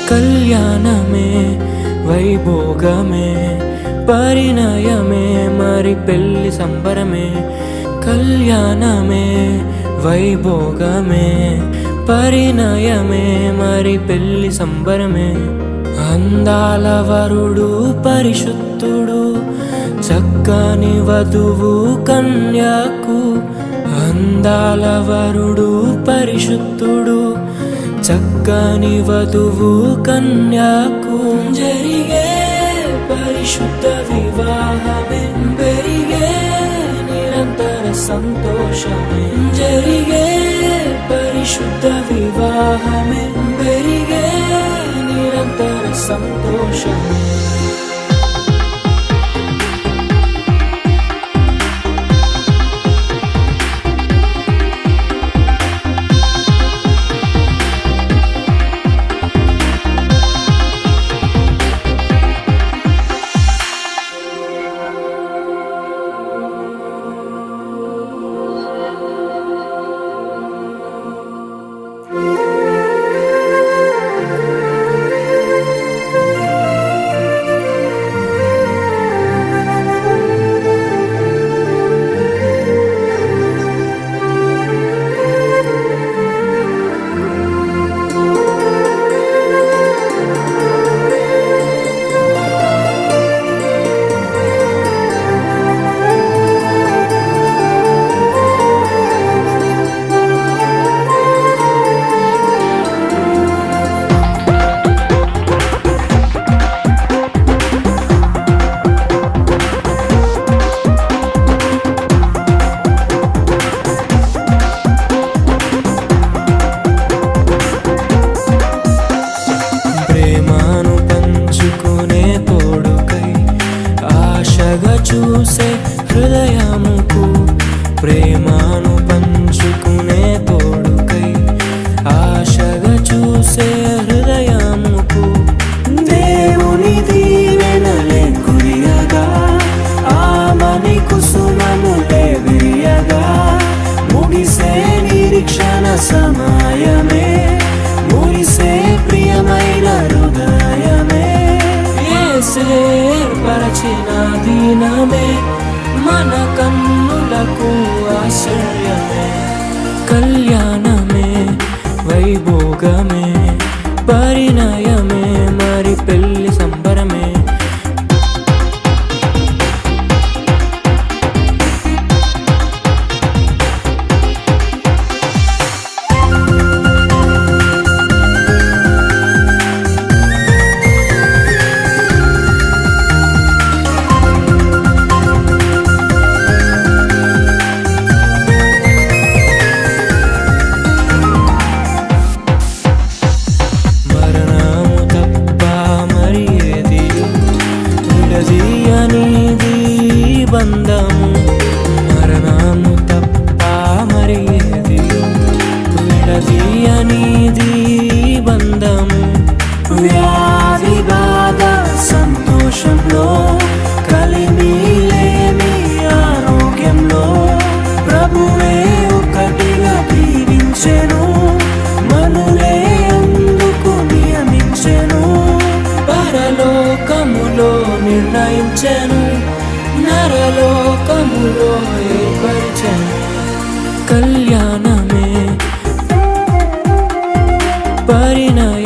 కళ్యాణమే వైభోగమే పరిణయమే మరి పెళ్లి సంబరమే. కళ్యాణమే వైభోగమే పరిణయమే మరి పెళ్లి సంబరమే. అందాల వరుడు పరిశుద్ధుడు చక్కని వధువు కన్యకు. అందాల వరుడు పరిశుద్ధుడు చక్కని వధువు కన్యకు. జరిగే పరిశుద్ధ వివాహమే పెరిగే నిరంతర సంతోషమే. జరిగే పరిశుద్ధ వివాహమే పెరిగే నిరంతర సంతోషమే. చూసే హృదయముకు ప్రేమను పంచుకునే తోడుకై ఆశగా చూసే హృదయముకు. దేవుని దీవెనలే కురియగా ఆమని కుసుమములే విరియగా ముగిసే నిరీక్షణ సమయమే మురిసే ప్రియమైన హృదయమే. ఏర్పరచిన దీనమే మన కన్నులకు ఆశ్చర్యమే. కళ్యాణమే వైభోగమే పరిణయమే మరి పెళ్లి సంబరమే. బంధము మరణము తప్ప మరి ఏది విడదీయనిది బంధము. వ్యాధి బాధ సంతోషంలో కలిమి లేని ఆరోగ్యంలో ప్రభువే ఒకటిగా దీవించెను మనులే అందుకు నియమించెను. పరలోకములో నిర్ణయించెను నరలోకములో ఏర్పరిచెను. కళ్యాణమే పరిణయ